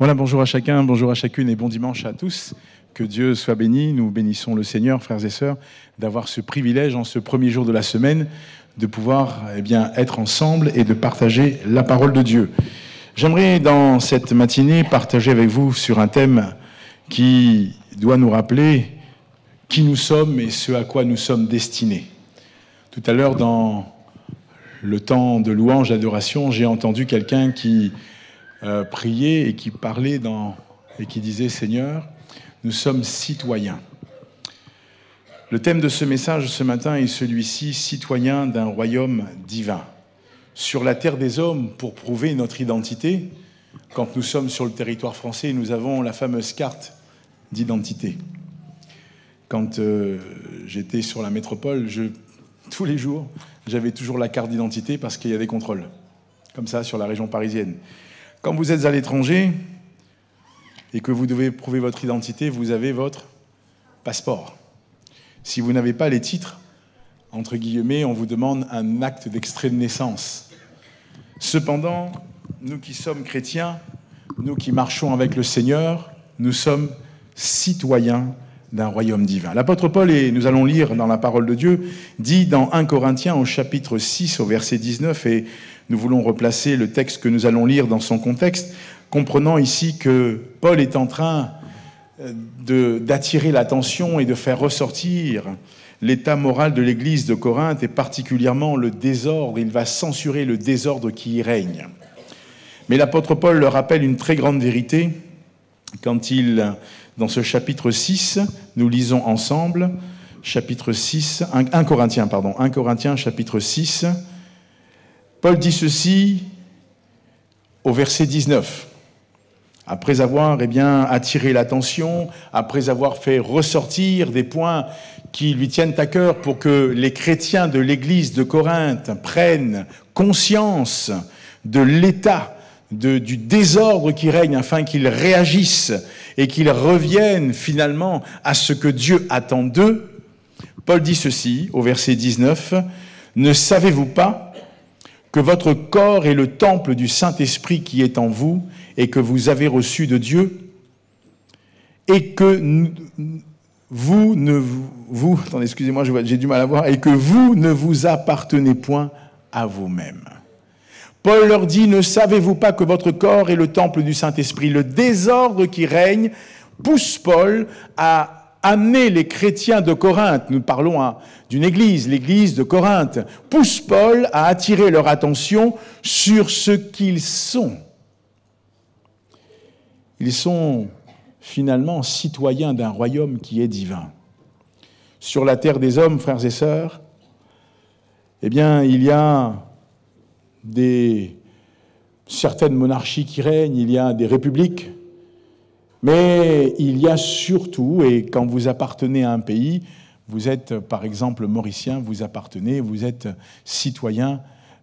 Voilà, bonjour à chacun, bonjour à chacune et bon dimanche à tous. Que Dieu soit béni. Nous bénissons le Seigneur, frères et sœurs, d'avoir ce privilège en ce premier jour de la semaine de pouvoir être ensemble et de partager la parole de Dieu. J'aimerais dans cette matinée partager avec vous sur un thème qui doit nous rappeler qui nous sommes et ce à quoi nous sommes destinés. Tout à l'heure, dans le temps de louange, d'adoration, j'ai entendu quelqu'un qui priait et qui parlait et qui disait « Seigneur, nous sommes citoyens ». Le thème de ce message ce matin est celui-ci, citoyens d'un royaume divin. Sur la terre des hommes, pour prouver notre identité, quand nous sommes sur le territoire français, nous avons la fameuse carte d'identité. Quand j'étais sur la métropole, tous les jours, j'avais toujours la carte d'identité parce qu'il y a des contrôles, comme ça, sur la région parisienne. Quand vous êtes à l'étranger et que vous devez prouver votre identité, vous avez votre passeport. Si vous n'avez pas les titres, entre guillemets, on vous demande un acte d'extrait de naissance. Cependant, nous qui sommes chrétiens, nous qui marchons avec le Seigneur, nous sommes citoyens d'un royaume divin. L'apôtre Paul, et nous allons lire dans la parole de Dieu, dit dans 1 Corinthiens au chapitre 6 au verset 19, et nous voulons replacer le texte que nous allons lire dans son contexte, comprenant ici que Paul est en train d'attirer l'attention et de faire ressortir l'état moral de l'église de Corinthe et particulièrement le désordre. Il va censurer le désordre qui y règne. Mais l'apôtre Paul leur rappelle une très grande vérité quand dans ce chapitre 6, nous lisons ensemble, chapitre 6, 1 Corinthiens chapitre 6, Paul dit ceci au verset 19. Après avoir attiré l'attention, après avoir fait ressortir des points qui lui tiennent à cœur pour que les chrétiens de l'église de Corinthe prennent conscience de l'état, du désordre qui règne, afin qu'ils réagissent et qu'ils reviennent finalement à ce que Dieu attend d'eux, Paul dit ceci au verset 19, « Ne savez-vous pas que votre corps est le temple du Saint-Esprit qui est en vous et que vous avez reçu de Dieu, et que vous ne vous appartenez point à vous-même. » Paul leur dit, ne savez-vous pas que votre corps est le temple du Saint-Esprit? Le désordre qui règne pousse Paul à amener les chrétiens de Corinthe, nous parlons d'une église, l'église de Corinthe, pousse Paul à attirer leur attention sur ce qu'ils sont. Ils sont finalement citoyens d'un royaume qui est divin. Sur la terre des hommes, frères et sœurs, il y a certaines monarchies qui règnent, il y a des républiques, mais il y a surtout, et quand vous appartenez à un pays, vous êtes par exemple mauricien, vous êtes citoyen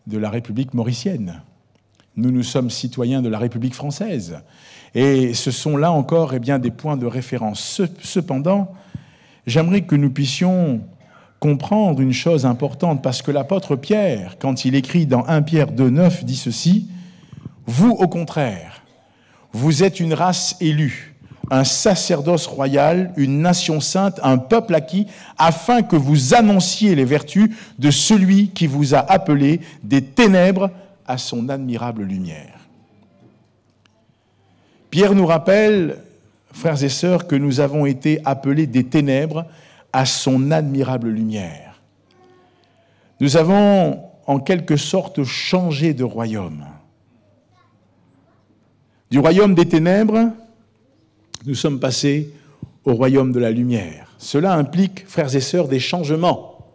de la République mauricienne. Nous sommes citoyens de la République française. Et ce sont là encore des points de référence. Cependant, j'aimerais que nous puissions comprendre une chose importante, parce que l'apôtre Pierre, quand il écrit dans 1 Pierre 2,9, dit ceci, « Vous, au contraire, vous êtes une race élue, un sacerdoce royal, une nation sainte, un peuple acquis, afin que vous annonciez les vertus de celui qui vous a appelés des ténèbres à son admirable lumière. » Pierre nous rappelle, frères et sœurs, que nous avons été appelés des ténèbres à son admirable lumière. Nous avons en quelque sorte changé de royaume. Du royaume des ténèbres, nous sommes passés au royaume de la lumière. Cela implique, frères et sœurs, des changements.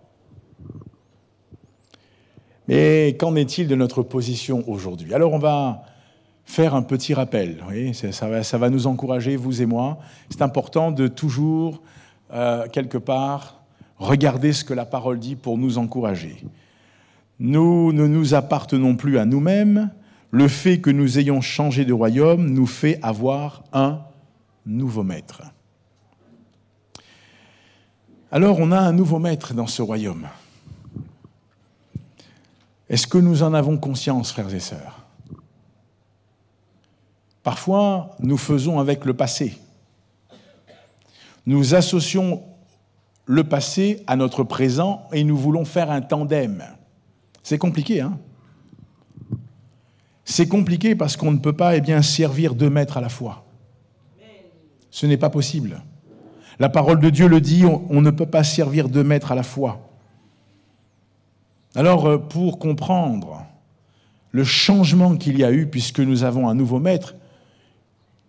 Mais qu'en est-il de notre position aujourd'hui? Alors on va faire un petit rappel. Oui, ça va nous encourager, vous et moi. C'est important de toujours, quelque part, regarder ce que la parole dit pour nous encourager. Nous ne nous appartenons plus à nous-mêmes. Le fait que nous ayons changé de royaume nous fait avoir un nouveau maître. Alors, on a un nouveau maître dans ce royaume. Est-ce que nous en avons conscience, frères et sœurs? Parfois, nous faisons avec le passé. Nous associons le passé à notre présent et nous voulons faire un tandem. C'est compliqué, hein? C'est compliqué parce qu'on ne peut pas servir 2 maîtres à la fois. Ce n'est pas possible. La parole de Dieu le dit, on ne peut pas servir 2 maîtres à la fois. Alors, pour comprendre le changement qu'il y a eu, puisque nous avons un nouveau maître,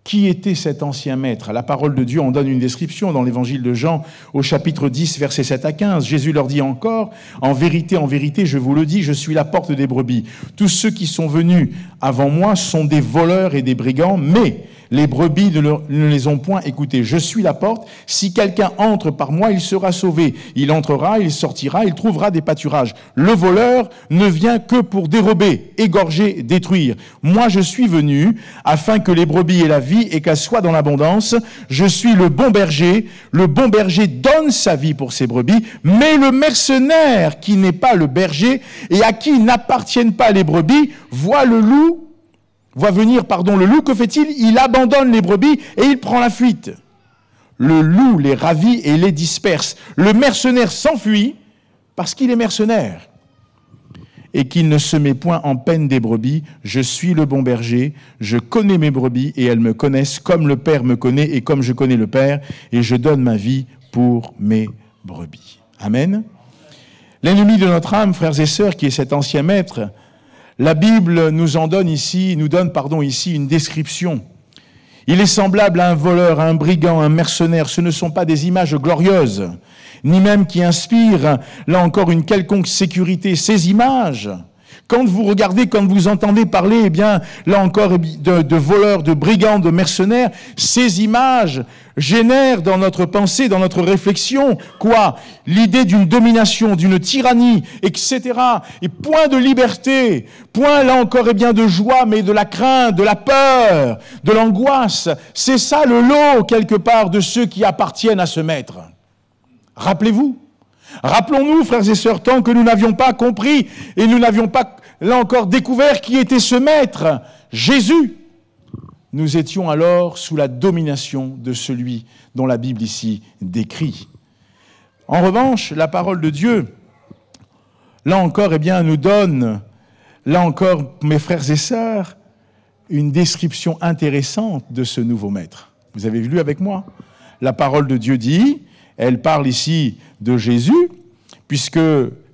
qui était cet ancien maître? La parole de Dieu en donne une description dans l'évangile de Jean, au chapitre 10, versets 7 à 15. Jésus leur dit encore, « En vérité, je vous le dis, je suis la porte des brebis. Tous ceux qui sont venus avant moi sont des voleurs et des brigands, mais les brebis ne les ont point écoutés. Je suis la porte. Si quelqu'un entre par moi, il sera sauvé. Il entrera, il sortira, il trouvera des pâturages. Le voleur ne vient que pour dérober, égorger, détruire. Moi, je suis venu afin que les brebis aient la vie et qu'elle soit dans l'abondance. Je suis le bon berger. Le bon berger donne sa vie pour ses brebis, mais le mercenaire qui n'est pas le berger et à qui n'appartiennent pas les brebis voit le loup le loup, que fait-il? Il abandonne les brebis et il prend la fuite. Le loup les ravit et les disperse. Le mercenaire s'enfuit parce qu'il est mercenaire et qu'il ne se met point en peine des brebis. Je suis le bon berger, je connais mes brebis et elles me connaissent comme le Père me connaît et comme je connais le Père, et je donne ma vie pour mes brebis. Amen. L'ennemi de notre âme, frères et sœurs, qui est cet ancien maître, la Bible nous donne ici une description. Il est semblable à un voleur, à un brigand, à un mercenaire. Ce ne sont pas des images glorieuses, ni même qui inspirent, là encore, une quelconque sécurité. Ces images, quand vous regardez, quand vous entendez parler, là encore, de voleurs, de brigands, de mercenaires, ces images génèrent dans notre pensée, dans notre réflexion, quoi? L'idée d'une domination, d'une tyrannie, etc. Et point de liberté, point, là encore, de joie, mais de la crainte, de la peur, de l'angoisse. C'est ça le lot, quelque part, de ceux qui appartiennent à ce maître. Rappelez-vous. Rappelons-nous, frères et sœurs, tant que nous n'avions pas compris et nous n'avions pas, là encore, découvert qui était ce maître, Jésus. Nous étions alors sous la domination de celui dont la Bible ici décrit. En revanche, la parole de Dieu, là encore, nous donne, là encore, mes frères et sœurs, une description intéressante de ce nouveau maître. Vous avez lu avec moi? La parole de Dieu dit, elle parle ici de Jésus, puisque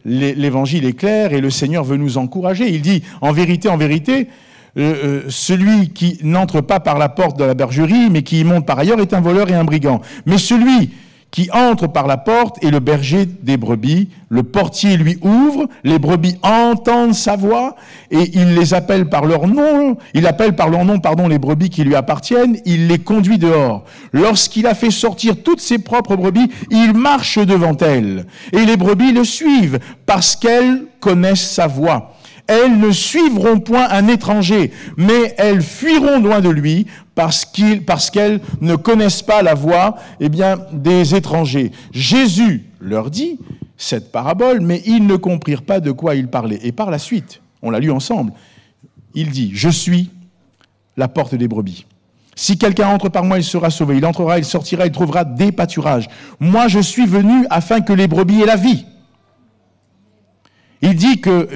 l'évangile est clair et le Seigneur veut nous encourager. Il dit, en vérité, celui qui n'entre pas par la porte de la bergerie, mais qui y monte par ailleurs, est un voleur et un brigand. Mais celui qui entre par la porte est le berger des brebis. Le portier lui ouvre, les brebis entendent sa voix, et il les appelle par leur nom. Il appelle par leur nom, les brebis qui lui appartiennent. Il les conduit dehors. Lorsqu'il a fait sortir toutes ses propres brebis, il marche devant elles. Et les brebis le suivent, parce qu'elles connaissent sa voix. Elles ne suivront point un étranger, mais elles fuiront loin de lui parce qu'elles ne connaissent pas la voix des étrangers. Jésus leur dit cette parabole, mais ils ne comprirent pas de quoi il parlait. Et par la suite, on l'a lu ensemble, il dit « Je suis la porte des brebis. Si quelqu'un entre par moi, il sera sauvé. Il entrera, il sortira, il trouvera des pâturages. Moi, je suis venu afin que les brebis aient la vie. »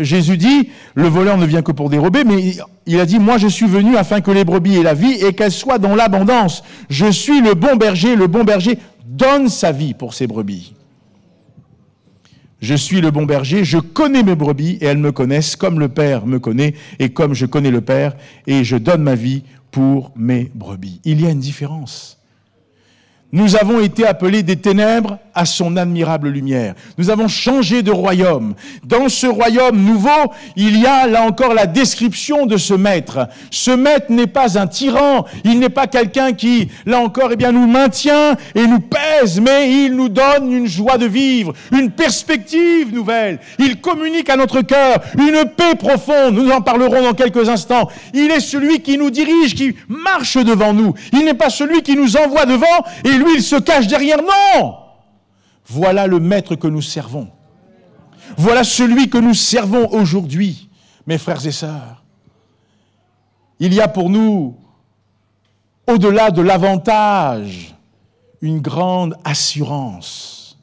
Jésus dit, le voleur ne vient que pour dérober, mais il a dit, moi je suis venu afin que les brebis aient la vie et qu'elles soient dans l'abondance. Je suis le bon berger donne sa vie pour ses brebis. Je suis le bon berger, je connais mes brebis et elles me connaissent comme le Père me connaît et comme je connais le Père, et je donne ma vie pour mes brebis. Il y a une différence. Nous avons été appelés des ténèbres à son admirable lumière. Nous avons changé de royaume. Dans ce royaume nouveau, il y a là encore la description de ce maître. Ce maître n'est pas un tyran, il n'est pas quelqu'un qui, là encore, nous maintient et nous pèse, mais il nous donne une joie de vivre, une perspective nouvelle. Il communique à notre cœur une paix profonde. Nous en parlerons dans quelques instants. Il est celui qui nous dirige, qui marche devant nous. Il n'est pas celui qui nous envoie devant et lui, il se cache derrière. Non! Voilà le maître que nous servons. Voilà celui que nous servons aujourd'hui, mes frères et sœurs. Il y a pour nous au-delà de l'avantage, une grande assurance.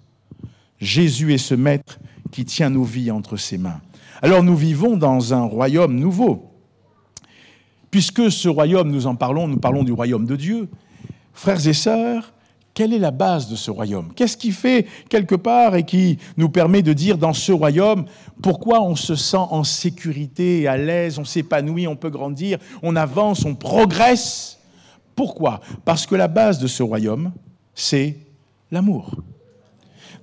Jésus est ce maître qui tient nos vies entre ses mains. Alors nous vivons dans un royaume nouveau. Puisque ce royaume, nous parlons du royaume de Dieu. Frères et sœurs, quelle est la base de ce royaume? Qu'est-ce qui fait quelque part et qui nous permet de dire dans ce royaume pourquoi on se sent en sécurité, à l'aise, on s'épanouit, on peut grandir, on avance, on progresse? Pourquoi? Parce que la base de ce royaume, c'est l'amour.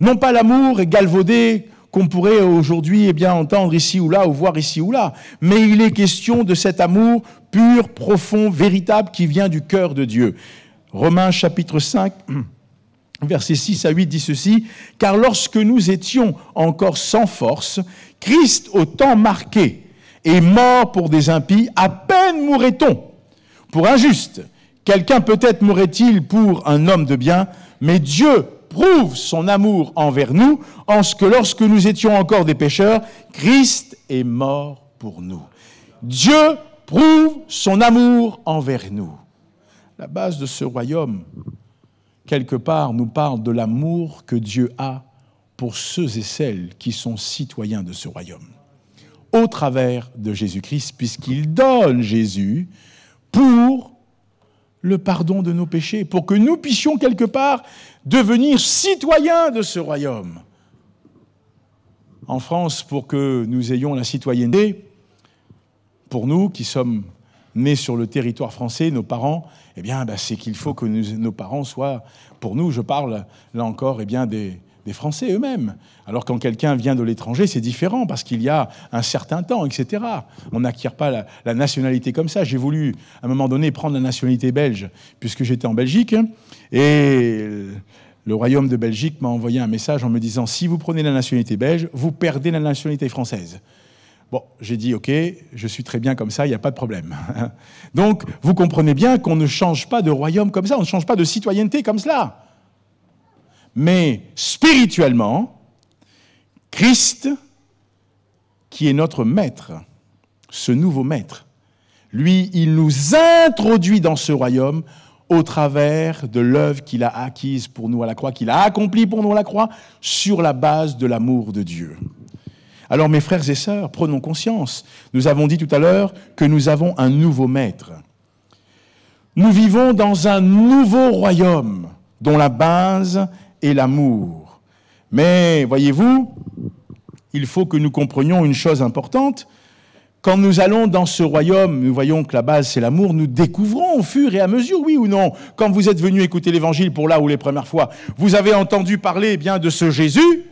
Non pas l'amour galvaudé qu'on pourrait aujourd'hui entendre ici ou là, ou voir ici ou là, mais il est question de cet amour pur, profond, véritable, qui vient du cœur de Dieu. Romains chapitre 5, versets 6 à 8 dit ceci, « Car lorsque nous étions encore sans force, Christ au temps marqué est mort pour des impies, à peine mourrait-on pour un juste. Quelqu'un peut-être mourrait-il pour un homme de bien, mais Dieu prouve son amour envers nous en ce que lorsque nous étions encore des pécheurs, Christ est mort pour nous. » Dieu prouve son amour envers nous. La base de ce royaume, quelque part, nous parle de l'amour que Dieu a pour ceux et celles qui sont citoyens de ce royaume, au travers de Jésus-Christ, puisqu'il donne Jésus pour le pardon de nos péchés, pour que nous puissions quelque part devenir citoyens de ce royaume. En France, pour que nous ayons la citoyenneté, pour nous qui sommes nés sur le territoire français, nos parents, c'est qu'il faut que nos parents soient, pour nous, je parle là encore, des Français eux-mêmes. Alors quand quelqu'un vient de l'étranger, c'est différent parce qu'il y a un certain temps, etc. On n'acquiert pas la nationalité comme ça. J'ai voulu, à un moment donné, prendre la nationalité belge, puisque j'étais en Belgique, et le royaume de Belgique m'a envoyé un message en me disant « Si vous prenez la nationalité belge, vous perdez la nationalité française ». Bon, j'ai dit, ok, je suis très bien comme ça, il n'y a pas de problème. Donc, vous comprenez bien qu'on ne change pas de royaume comme ça, on ne change pas de citoyenneté comme cela. Mais spirituellement, Christ, qui est notre maître, ce nouveau maître, lui, il nous introduit dans ce royaume au travers de l'œuvre qu'il a acquise pour nous à la croix, qu'il a accomplie pour nous à la croix, sur la base de l'amour de Dieu. Alors, mes frères et sœurs, prenons conscience. Nous avons dit tout à l'heure que nous avons un nouveau maître. Nous vivons dans un nouveau royaume dont la base est l'amour. Mais, voyez-vous, il faut que nous comprenions une chose importante. Quand nous allons dans ce royaume, nous voyons que la base, c'est l'amour, nous découvrons au fur et à mesure, oui ou non, quand vous êtes venu écouter l'Évangile pour là ou les premières fois, vous avez entendu parler de ce Jésus.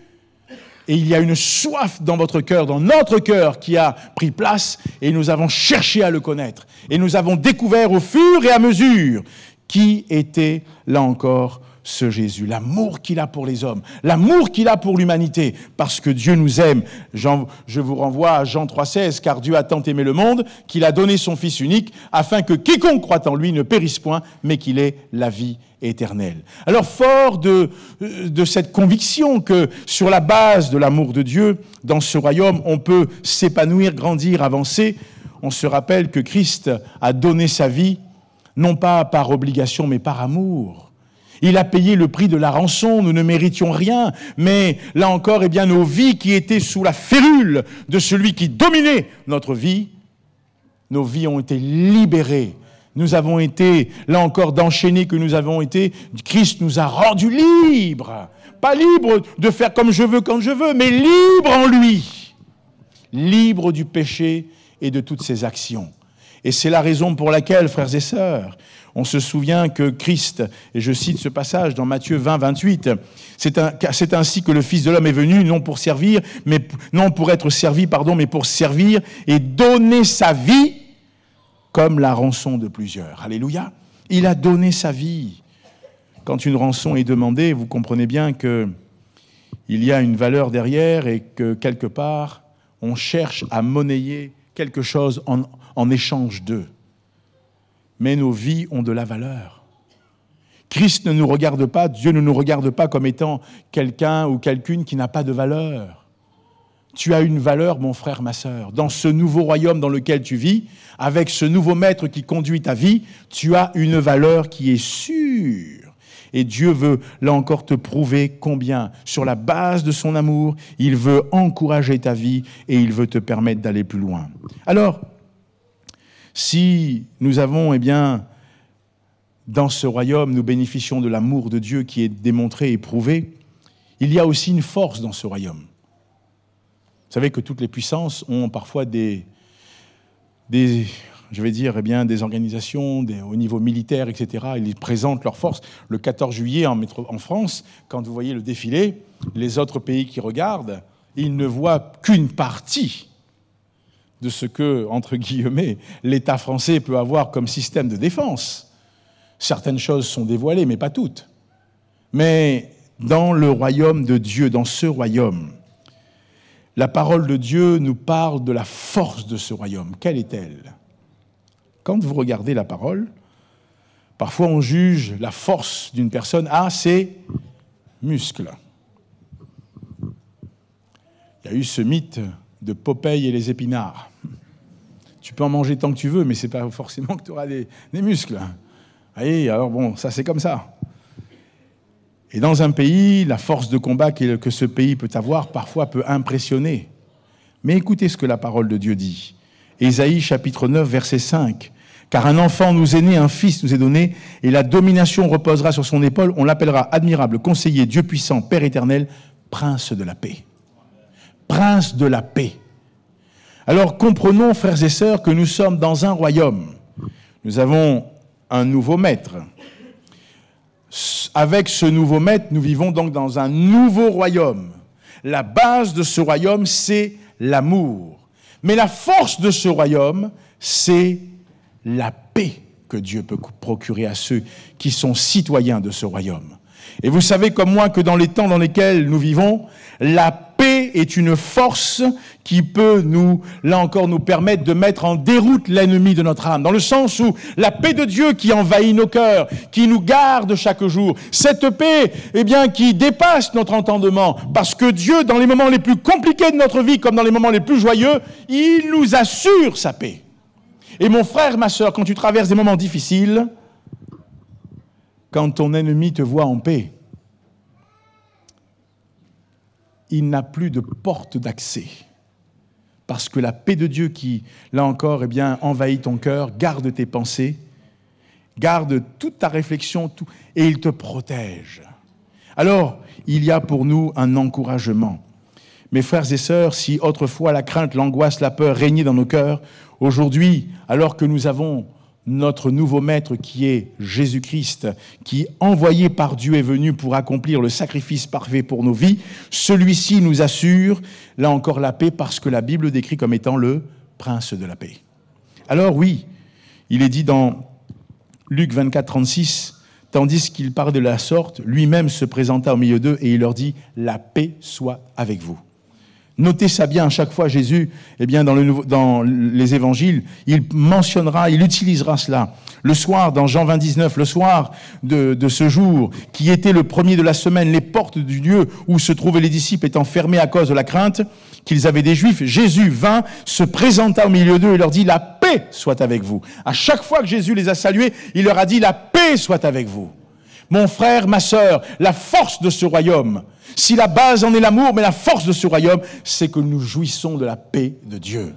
Et il y a une soif dans votre cœur, dans notre cœur, qui a pris place, et nous avons cherché à le connaître. Et nous avons découvert au fur et à mesure qui était, là encore, ce Jésus. L'amour qu'il a pour les hommes, l'amour qu'il a pour l'humanité, parce que Dieu nous aime. Je vous renvoie à Jean 3,16, car Dieu a tant aimé le monde qu'il a donné son Fils unique, afin que quiconque croit en lui ne périsse point, mais qu'il ait la vie éternelle. Alors, fort de cette conviction que sur la base de l'amour de Dieu, dans ce royaume, on peut s'épanouir, grandir, avancer, on se rappelle que Christ a donné sa vie, non pas par obligation, mais par amour. Il a payé le prix de la rançon, nous ne méritions rien, mais là encore, nos vies qui étaient sous la férule de celui qui dominait notre vie, nos vies ont été libérées. Nous avons été, là encore, d'enchaîner que nous avons été, Christ nous a rendus libres. Pas libres de faire comme je veux, quand je veux, mais libres en lui. Libres du péché et de toutes ses actions. Et c'est la raison pour laquelle, frères et sœurs, on se souvient que Christ, et je cite ce passage dans Matthieu 20, 28, c'est ainsi que le Fils de l'homme est venu, non pour être servi, mais pour servir et donner sa vie comme la rançon de plusieurs. Alléluia. Il a donné sa vie. Quand une rançon est demandée, vous comprenez bien qu'il y a une valeur derrière et que quelque part, on cherche à monnayer quelque chose en échange d'eux. Mais nos vies ont de la valeur. Christ ne nous regarde pas, Dieu ne nous regarde pas comme étant quelqu'un ou quelqu'une qui n'a pas de valeur. Tu as une valeur, mon frère, ma sœur. Dans ce nouveau royaume dans lequel tu vis, avec ce nouveau maître qui conduit ta vie, tu as une valeur qui est sûre. Et Dieu veut, là encore, te prouver combien, sur la base de son amour, il veut encourager ta vie et il veut te permettre d'aller plus loin. Alors, si nous avons, dans ce royaume, nous bénéficions de l'amour de Dieu qui est démontré et prouvé, il y a aussi une force dans ce royaume. Vous savez que toutes les puissances ont parfois des organisations au niveau militaire, etc. Ils présentent leurs forces. Le 14 juillet en France, quand vous voyez le défilé, les autres pays qui regardent, ils ne voient qu'une partie de ce que, entre guillemets, l'État français peut avoir comme système de défense. Certaines choses sont dévoilées, mais pas toutes. Mais dans le royaume de Dieu, dans ce royaume, la parole de Dieu nous parle de la force de ce royaume. Quelle est-elle ? Quand vous regardez la parole, parfois on juge la force d'une personne à ses muscles. Il y a eu ce mythe de Popeye et les épinards. Tu peux en manger tant que tu veux, mais ce n'est pas forcément que tu auras des muscles. Et alors bon, ça c'est comme ça. Et dans un pays, la force de combat que ce pays peut avoir, parfois peut impressionner. Mais écoutez ce que la parole de Dieu dit. Ésaïe chapitre 9, verset 5. « Car un enfant nous est né, un fils nous est donné, et la domination reposera sur son épaule. On l'appellera admirable, conseiller, Dieu puissant, Père éternel, prince de la paix. » Prince de la paix. Alors comprenons, frères et sœurs, que nous sommes dans un royaume. Nous avons un nouveau maître. Avec ce nouveau maître, nous vivons donc dans un nouveau royaume. La base de ce royaume, c'est l'amour. Mais la force de ce royaume, c'est la paix que Dieu peut procurer à ceux qui sont citoyens de ce royaume. Et vous savez comme moi que dans les temps dans lesquels nous vivons, la paix est une force qui peut nous permettre de mettre en déroute l'ennemi de notre âme. Dans le sens où la paix de Dieu qui envahit nos cœurs, qui nous garde chaque jour, cette paix, qui dépasse notre entendement, parce que Dieu, dans les moments les plus compliqués de notre vie, comme dans les moments les plus joyeux, il nous assure sa paix. Et mon frère, ma sœur, quand tu traverses des moments difficiles, quand ton ennemi te voit en paix, il n'a plus de porte d'accès. Parce que la paix de Dieu qui, là encore, envahit ton cœur, garde tes pensées, garde toute ta réflexion, et il te protège. Alors, il y a pour nous un encouragement. Mes frères et sœurs, si autrefois la crainte, l'angoisse, la peur régnaient dans nos cœurs, aujourd'hui, alors que nous avons notre nouveau maître qui est Jésus-Christ, qui, envoyé par Dieu, est venu pour accomplir le sacrifice parfait pour nos vies, celui-ci nous assure, là encore, la paix, parce que la Bible décrit comme étant le prince de la paix. Alors oui, il est dit dans Luc 24, 36, tandis qu'il parle de la sorte, lui-même se présenta au milieu d'eux et il leur dit « La paix soit avec vous ». Notez ça bien, à chaque fois Jésus, dans les évangiles, il utilisera cela. Le soir, dans Jean 20, 19, le soir de ce jour, qui était le premier de la semaine, les portes du lieu où se trouvaient les disciples étant fermées à cause de la crainte qu'ils avaient des Juifs, Jésus vint, se présenta au milieu d'eux et leur dit « La paix soit avec vous ». À chaque fois que Jésus les a salués, il leur a dit « La paix soit avec vous ». Mon frère, ma sœur, la force de ce royaume, si la base en est l'amour, mais la force de ce royaume, c'est que nous jouissons de la paix de Dieu.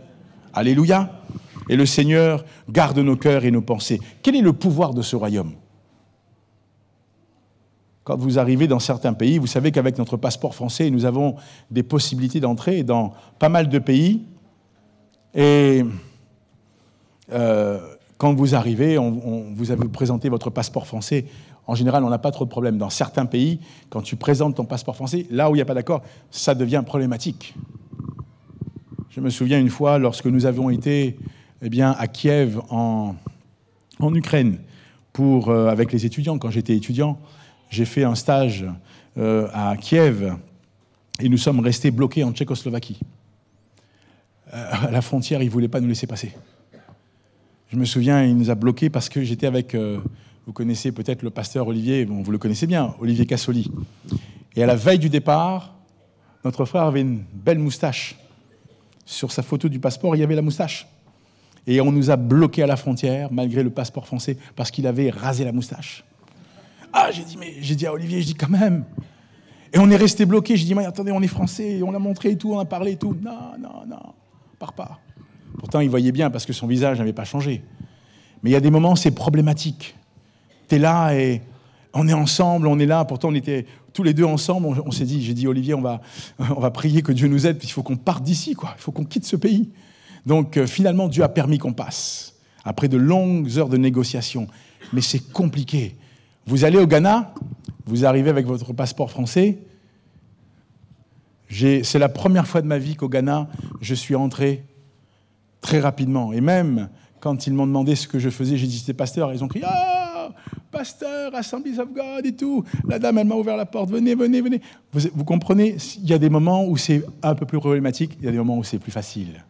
Alléluia. Et le Seigneur garde nos cœurs et nos pensées. Quel est le pouvoir de ce royaume ? Quand vous arrivez dans certains pays, vous savez qu'avec notre passeport français, nous avons des possibilités d'entrer dans pas mal de pays. Et quand vous arrivez, vous avez présenté votre passeport français. En général, on n'a pas trop de problèmes. Dans certains pays, quand tu présentes ton passeport français, là où il n'y a pas d'accord, ça devient problématique. Je me souviens une fois, lorsque nous avons été à Kiev, en Ukraine, avec les étudiants. Quand j'étais étudiant, j'ai fait un stage à Kiev et nous sommes restés bloqués en Tchécoslovaquie. À la frontière, ils ne voulaient pas nous laisser passer. Je me souviens, il nous a bloqués parce que j'étais avec... Vous connaissez peut-être le pasteur Olivier, bon, vous le connaissez bien, Olivier Cassoli. Et à la veille du départ, notre frère avait une belle moustache. sur sa photo du passeport, il y avait la moustache. Et on nous a bloqués à la frontière, malgré le passeport français, parce qu'il avait rasé la moustache. Ah, j'ai dit à Olivier, je dis quand même. Et on est resté bloqués. J'ai dit, mais attendez, on est français, on l'a montré et tout, on a parlé et tout. Non, pars pas. Pourtant, il voyait bien parce que son visage n'avait pas changé. Mais il y a des moments, c'est problématique. Tu es là et on est ensemble, on est là. Pourtant, on était tous les deux ensemble. On s'est dit, j'ai dit, Olivier, on va prier que Dieu nous aide, puis il faut qu'on parte d'ici, quoi. Il faut qu'on quitte ce pays. Donc, finalement, Dieu a permis qu'on passe, après de longues heures de négociation. Mais c'est compliqué. Vous allez au Ghana, vous arrivez avec votre passeport français. C'est la première fois de ma vie qu'au Ghana, je suis entré très rapidement. Et même quand ils m'ont demandé ce que je faisais, j'ai dit c'était pasteur. Ils ont crié ah, pasteur, Assemblies of God et tout. La dame, elle m'a ouvert la porte. Venez. Vous comprenez, il y a des moments où c'est un peu plus problématique, il y a des moments où c'est plus facile.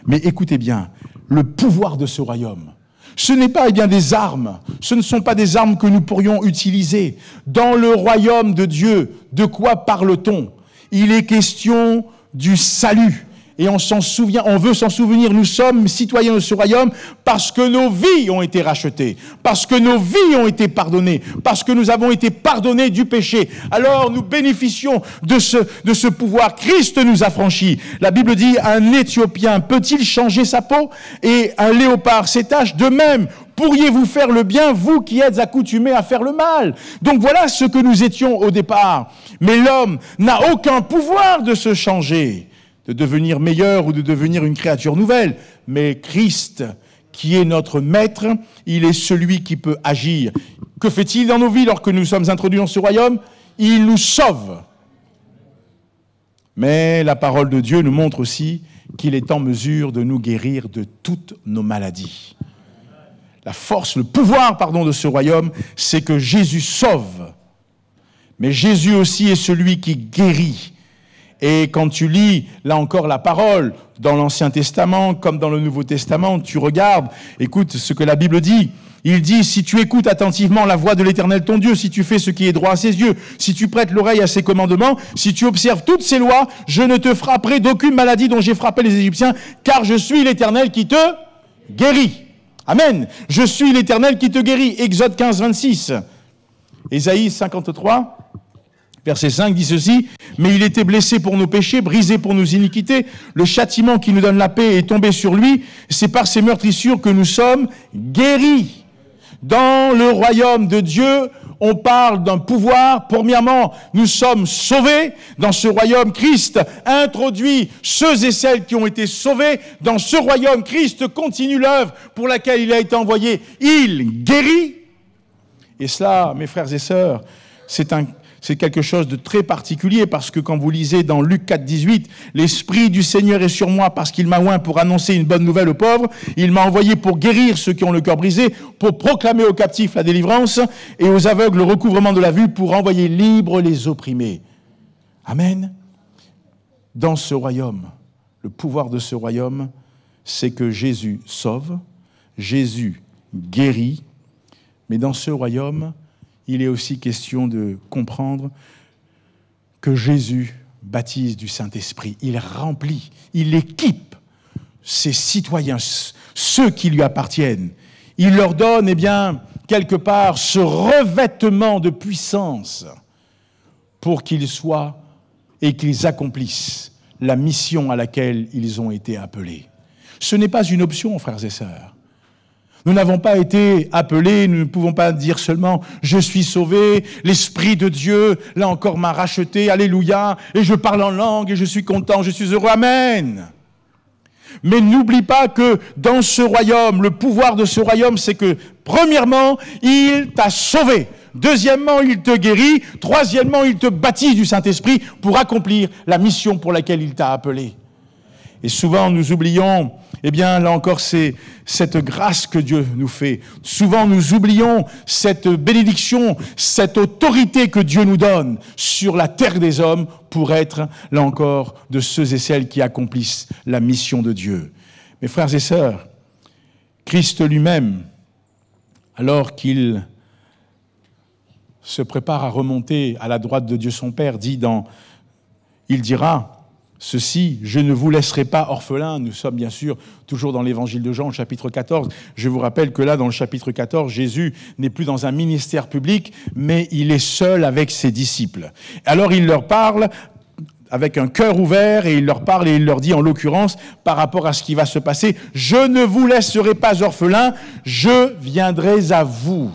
Mais écoutez bien, le pouvoir de ce royaume, ce n'est pas des armes, ce ne sont pas des armes que nous pourrions utiliser. Dans le royaume de Dieu, de quoi parle-t-on? Il est question du salut. Et on s'en souvient, on veut s'en souvenir, nous sommes citoyens de ce royaume parce que nos vies ont été rachetées, parce que nos vies ont été pardonnées, parce que nous avons été pardonnés du péché. Alors nous bénéficions de ce pouvoir. Christ nous a franchis. La Bible dit, un Éthiopien peut-il changer sa peau et un léopard ses taches? De même, pourriez-vous faire le bien, vous qui êtes accoutumés à faire le mal? Donc voilà ce que nous étions au départ. Mais l'homme n'a aucun pouvoir de se changer, de devenir meilleur ou de devenir une créature nouvelle. Mais Christ, qui est notre maître, il est celui qui peut agir. Que fait-il dans nos vies lorsque nous sommes introduits dans ce royaume? Il nous sauve. Mais la parole de Dieu nous montre aussi qu'il est en mesure de nous guérir de toutes nos maladies. La force, le pouvoir, de ce royaume, c'est que Jésus sauve. Mais Jésus aussi est celui qui guérit. Et quand tu lis, là encore, la parole, dans l'Ancien Testament, comme dans le Nouveau Testament, tu regardes, écoute ce que la Bible dit. Il dit, si tu écoutes attentivement la voix de l'Éternel ton Dieu, si tu fais ce qui est droit à ses yeux, si tu prêtes l'oreille à ses commandements, si tu observes toutes ses lois, je ne te frapperai d'aucune maladie dont j'ai frappé les Égyptiens, car je suis l'Éternel qui te guérit. Amen. Je suis l'Éternel qui te guérit. Exode 15, 26. Ésaïe 53. Verset 5 dit ceci, « Mais il était blessé pour nos péchés, brisé pour nos iniquités. Le châtiment qui nous donne la paix est tombé sur lui. C'est par ses meurtrissures que nous sommes guéris. » Dans le royaume de Dieu, on parle d'un pouvoir. Premièrement, nous sommes sauvés. Dans ce royaume, Christ introduit ceux et celles qui ont été sauvés. Dans ce royaume, Christ continue l'œuvre pour laquelle il a été envoyé. Il guérit. Et cela, mes frères et sœurs, c'est quelque chose de très particulier parce que quand vous lisez dans Luc 4, 18, « L'Esprit du Seigneur est sur moi parce qu'il m'a oint pour annoncer une bonne nouvelle aux pauvres. Il m'a envoyé pour guérir ceux qui ont le cœur brisé, pour proclamer aux captifs la délivrance et aux aveugles le recouvrement de la vue, pour envoyer libres les opprimés. » Amen. Dans ce royaume, le pouvoir de ce royaume, c'est que Jésus sauve, Jésus guérit, mais dans ce royaume, il est aussi question de comprendre que Jésus baptise du Saint-Esprit. Il remplit, il équipe ses citoyens, ceux qui lui appartiennent. Il leur donne, quelque part, ce revêtement de puissance pour qu'ils soient et qu'ils accomplissent la mission à laquelle ils ont été appelés. Ce n'est pas une option, frères et sœurs. Nous n'avons pas été appelés, nous ne pouvons pas dire seulement « je suis sauvé, l'Esprit de Dieu, là encore, m'a racheté, alléluia, et je parle en langue, et je suis content, je suis heureux, amen ». Mais n'oublie pas que dans ce royaume, le pouvoir de ce royaume, c'est que, premièrement, il t'a sauvé. Deuxièmement, il te guérit. Troisièmement, il te baptise du Saint-Esprit pour accomplir la mission pour laquelle il t'a appelé. Et souvent, nous oublions, là encore, c'est cette grâce que Dieu nous fait. Souvent, nous oublions cette bénédiction, cette autorité que Dieu nous donne sur la terre des hommes pour être, là encore, de ceux et celles qui accomplissent la mission de Dieu. Mes frères et sœurs, Christ lui-même, alors qu'il se prépare à remonter à la droite de Dieu son Père, il dira, ceci, je ne vous laisserai pas orphelins. Nous sommes bien sûr toujours dans l'évangile de Jean, au chapitre 14. Je vous rappelle que là, dans le chapitre 14, Jésus n'est plus dans un ministère public, mais il est seul avec ses disciples. Alors il leur parle avec un cœur ouvert, et il leur parle et il leur dit, en l'occurrence, par rapport à ce qui va se passer, « Je ne vous laisserai pas orphelins, je viendrai à vous. »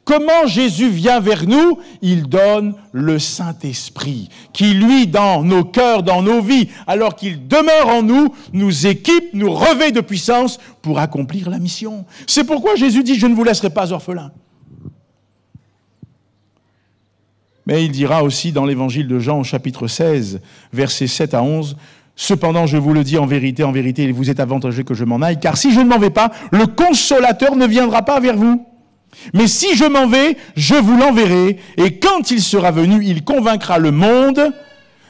Comment Jésus vient vers nous? Il donne le Saint-Esprit, qui lui, dans nos cœurs, dans nos vies, alors qu'il demeure en nous, nous équipe, nous revêt de puissance pour accomplir la mission. C'est pourquoi Jésus dit, « Je ne vous laisserai pas orphelins. » Mais il dira aussi dans l'évangile de Jean, au chapitre 16, versets 7 à 11, « Cependant, je vous le dis en vérité, il vous est avantageux que je m'en aille, car si je ne m'en vais pas, le Consolateur ne viendra pas vers vous. Mais si je m'en vais, je vous l'enverrai, et quand il sera venu, il convaincra le monde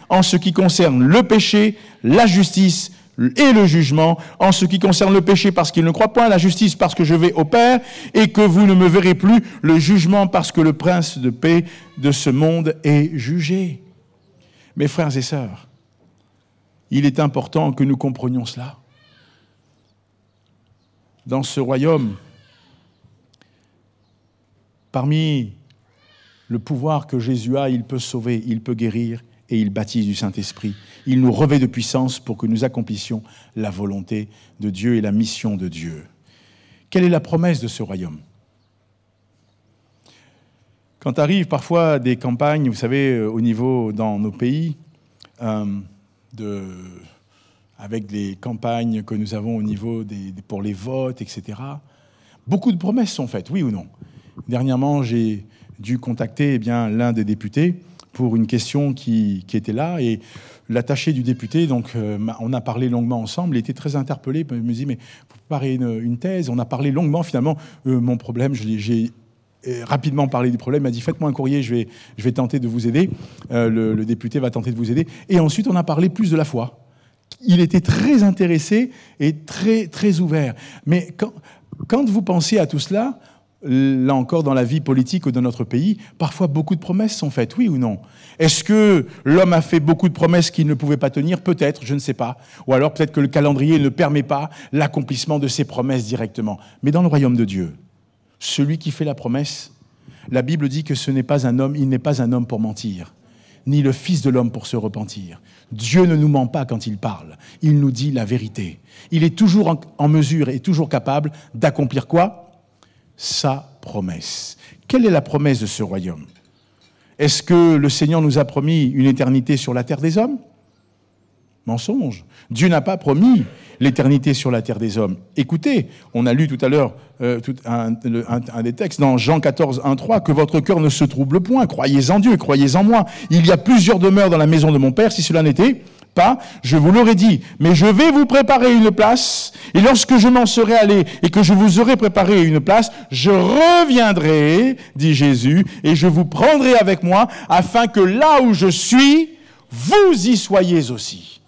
en ce qui concerne le péché, la justice et le jugement, en ce qui concerne le péché parce qu'il ne croit point, la justice parce que je vais au Père, et que vous ne me verrez plus, le jugement parce que le prince de paix de ce monde est jugé. » Mes frères et sœurs, il est important que nous comprenions cela. Dans ce royaume, parmi le pouvoir que Jésus a, il peut sauver, il peut guérir et il baptise du Saint-Esprit. Il nous revêt de puissance pour que nous accomplissions la volonté de Dieu et la mission de Dieu. Quelle est la promesse de ce royaume? Quand arrivent parfois des campagnes, vous savez, au niveau dans nos pays, avec des campagnes que nous avons au niveau pour les votes, etc., beaucoup de promesses sont faites, oui ou non? Dernièrement, j'ai dû contacter l'un des députés pour une question qui était là, et l'attaché du député, donc on a parlé longuement ensemble, il était très interpellé, il me dit, mais vous préparez une thèse, on a parlé longuement, finalement, mon problème, j'ai rapidement parlé du problème, il m'a dit, faites-moi un courrier, je vais tenter de vous aider, le député va tenter de vous aider, et ensuite on a parlé plus de la foi. Il était très intéressé et très, très ouvert. Mais quand vous pensez à tout cela, là encore dans la vie politique de notre pays, parfois beaucoup de promesses sont faites, oui ou non? Est-ce que l'homme a fait beaucoup de promesses qu'il ne pouvait pas tenir? Peut-être, je ne sais pas. Ou alors peut-être que le calendrier ne permet pas l'accomplissement de ces promesses directement. Mais dans le royaume de Dieu, celui qui fait la promesse, la Bible dit que ce n'est pas un homme, il n'est pas un homme pour mentir, ni le Fils de l'homme pour se repentir. Dieu ne nous ment pas quand il parle, il nous dit la vérité. Il est toujours en mesure et toujours capable d'accomplir quoi? Sa promesse. Quelle est la promesse de ce royaume? Est-ce que le Seigneur nous a promis une éternité sur la terre des hommes? Mensonge. Dieu n'a pas promis l'éternité sur la terre des hommes. Écoutez, on a lu tout à l'heure un des textes dans Jean 14, 1, 3, que votre cœur ne se trouble point, croyez en Dieu, croyez en moi. Il y a plusieurs demeures dans la maison de mon Père, si cela n'était pas, je vous l'aurais dit, mais je vais vous préparer une place, et lorsque je m'en serai allé et que je vous aurai préparé une place, je reviendrai, dit Jésus, et je vous prendrai avec moi, afin que là où je suis, vous y soyez aussi.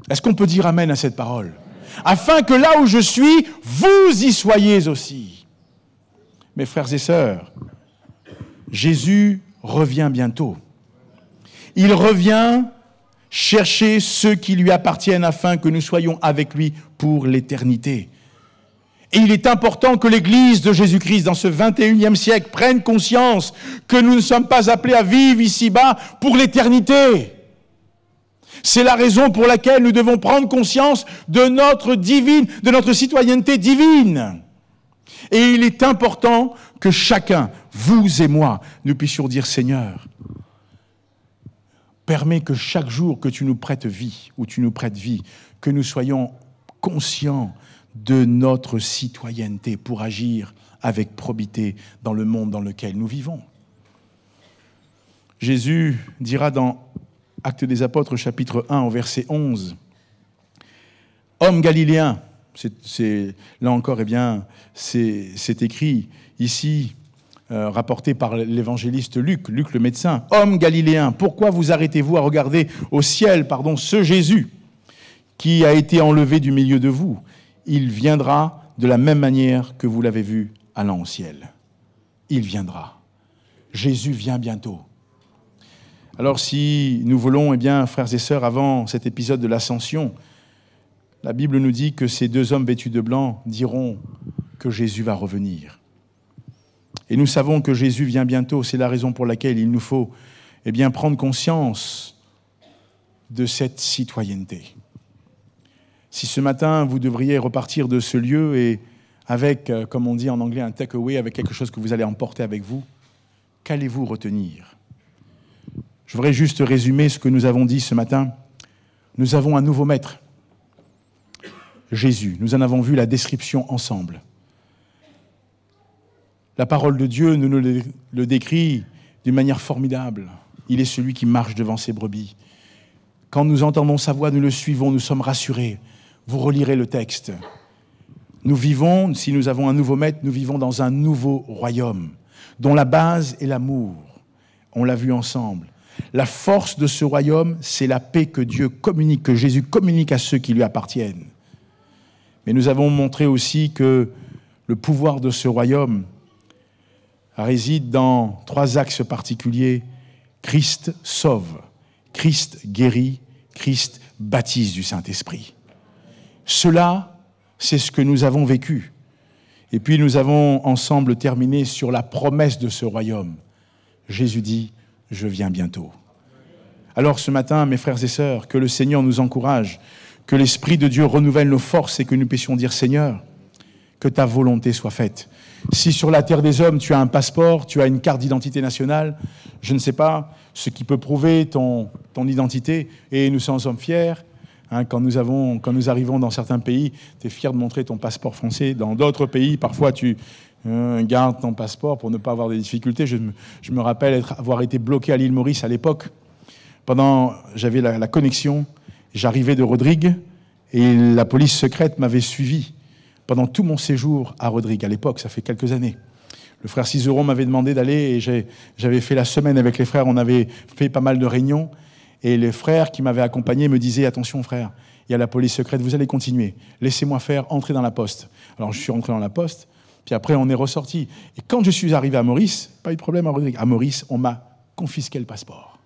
Est-ce qu'on peut dire amen à cette parole? Afin que là où je suis, vous y soyez aussi. Mes frères et sœurs, Jésus revient bientôt. Il revient chercher ceux qui lui appartiennent afin que nous soyons avec lui pour l'éternité. Et il est important que l'Église de Jésus-Christ, dans ce 21e siècle, prenne conscience que nous ne sommes pas appelés à vivre ici-bas pour l'éternité. C'est la raison pour laquelle nous devons prendre conscience de notre citoyenneté divine. Et il est important que chacun, vous et moi, nous puissions dire, Seigneur, permets que chaque jour que tu nous prêtes vie, ou tu nous prêtes vie, que nous soyons conscients de notre citoyenneté pour agir avec probité dans le monde dans lequel nous vivons. Jésus dira dans Actes des Apôtres, chapitre 1, au verset 11, « Homme galiléen », là encore, c'est écrit ici, rapporté par l'évangéliste Luc le médecin, « Homme galiléen, pourquoi vous arrêtez-vous à regarder au ciel, ce Jésus qui a été enlevé du milieu de vous? Il viendra de la même manière que vous l'avez vu allant au ciel. » Il viendra. Jésus vient bientôt. Alors si nous voulons, eh bien, frères et sœurs, avant cet épisode de l'Ascension, la Bible nous dit que ces deux hommes vêtus de blanc diront que Jésus va revenir. Et nous savons que Jésus vient bientôt, c'est la raison pour laquelle il nous faut, eh bien, prendre conscience de cette citoyenneté. Si ce matin, vous devriez repartir de ce lieu et avec, comme on dit en anglais, un take-away, avec quelque chose que vous allez emporter avec vous, qu'allez-vous retenir ? Je voudrais juste résumer ce que nous avons dit ce matin. Nous avons un nouveau maître, Jésus. Nous en avons vu la description ensemble. La parole de Dieu nous le décrit d'une manière formidable. Il est celui qui marche devant ses brebis. Quand nous entendons sa voix, nous le suivons, nous sommes rassurés. Vous relirez le texte. Nous vivons, si nous avons un nouveau maître, nous vivons dans un nouveau royaume, dont la base est l'amour. On l'a vu ensemble. La force de ce royaume, c'est la paix que Dieu communique, que Jésus communique à ceux qui lui appartiennent. Mais nous avons montré aussi que le pouvoir de ce royaume réside dans trois axes particuliers. Christ sauve, Christ guérit, Christ baptise du Saint-Esprit. Cela, c'est ce que nous avons vécu. Et puis nous avons ensemble terminé sur la promesse de ce royaume. Jésus dit, je viens bientôt. Alors ce matin, mes frères et sœurs, que le Seigneur nous encourage, que l'Esprit de Dieu renouvelle nos forces et que nous puissions dire, Seigneur, que ta volonté soit faite. Si sur la terre des hommes, tu as un passeport, tu as une carte d'identité nationale, je ne sais pas ce qui peut prouver ton identité, et nous en sommes fiers. Hein, quand nous arrivons dans certains pays, tu es fier de montrer ton passeport français. Dans d'autres pays, parfois, tu gardes ton passeport pour ne pas avoir des difficultés. Je me rappelle avoir été bloqué à l'île Maurice à l'époque. J'avais la connexion, j'arrivais de Rodrigue, et la police secrète m'avait suivi pendant tout mon séjour à Rodrigue. À l'époque, ça fait quelques années. Le frère Cizeron m'avait demandé d'aller, et j'avais fait la semaine avec les frères, on avait fait pas mal de réunions, et les frères qui m'avaient accompagné me disaient « Attention frère, il y a la police secrète, vous allez continuer, laissez-moi faire, entrer dans la poste ». Alors je suis rentré dans la poste, puis après on est ressorti. Et quand je suis arrivé à Maurice, pas eu de problème à Rodrigue, à Maurice, on m'a confisqué le passeport.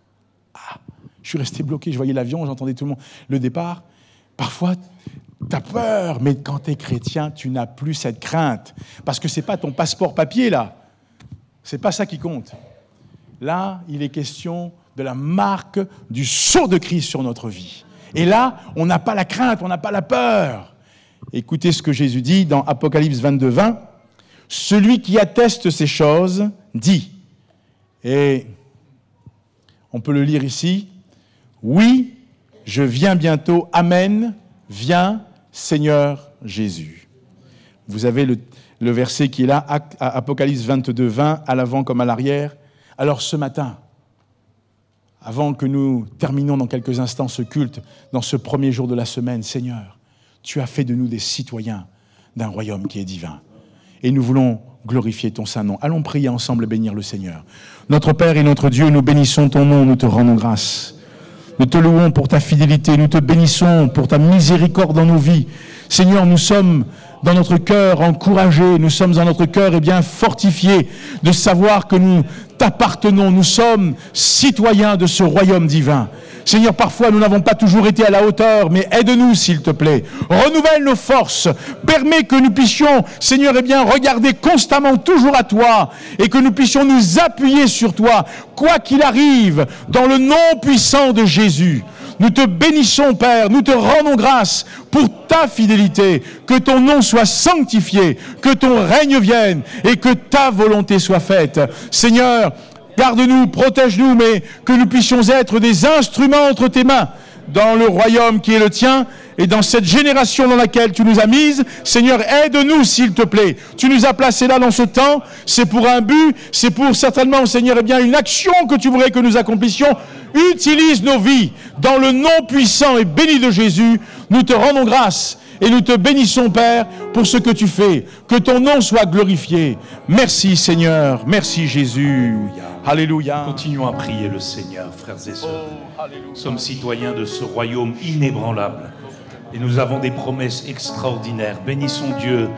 Ah, je suis resté bloqué, je voyais l'avion, j'entendais tout le monde. Le départ, parfois, tu as peur, mais quand tu es chrétien, tu n'as plus cette crainte. Parce que ce n'est pas ton passeport papier, là. Ce n'est pas ça qui compte. Là, il est question de la marque du sceau de Christ sur notre vie. Et là, on n'a pas la crainte, on n'a pas la peur. Écoutez ce que Jésus dit dans Apocalypse 22, 20. « Celui qui atteste ces choses dit, et on peut le lire ici, « Oui, je viens bientôt, Amen, viens, Seigneur Jésus. » Vous avez le verset qui est là, Apocalypse 22, 20, à l'avant comme à l'arrière. Alors ce matin, avant que nous terminions dans quelques instants ce culte, dans ce premier jour de la semaine, Seigneur, tu as fait de nous des citoyens d'un royaume qui est divin. Et nous voulons glorifier ton saint nom. Allons prier ensemble et bénir le Seigneur. Notre Père et notre Dieu, nous bénissons ton nom, nous te rendons grâce. Nous te louons pour ta fidélité, nous te bénissons pour ta miséricorde dans nos vies. Seigneur, nous sommes dans notre cœur encouragés, nous sommes dans notre cœur fortifiés de savoir que nous t'appartenons, nous sommes citoyens de ce royaume divin. Seigneur, parfois nous n'avons pas toujours été à la hauteur, mais aide-nous s'il te plaît. Renouvelle nos forces, permets que nous puissions, Seigneur, regarder constamment toujours à toi et que nous puissions nous appuyer sur toi, quoi qu'il arrive, dans le nom puissant de Jésus. Nous te bénissons, Père, nous te rendons grâce pour ta fidélité, que ton nom soit sanctifié, que ton règne vienne et que ta volonté soit faite. Seigneur, garde-nous, protège-nous, mais que nous puissions être des instruments entre tes mains dans le royaume qui est le tien et dans cette génération dans laquelle tu nous as mises. Seigneur, aide-nous s'il te plaît. Tu nous as placés là dans ce temps, c'est pour un but, c'est pour certainement, Seigneur, une action que tu voudrais que nous accomplissions. Utilise nos vies dans le nom puissant et béni de Jésus. Nous te rendons grâce et nous te bénissons, Père, pour ce que tu fais. Que ton nom soit glorifié. Merci, Seigneur. Merci, Jésus. Alléluia. Continuons à prier le Seigneur, frères et sœurs. Nous sommes citoyens de ce royaume inébranlable et nous avons des promesses extraordinaires. Bénissons Dieu.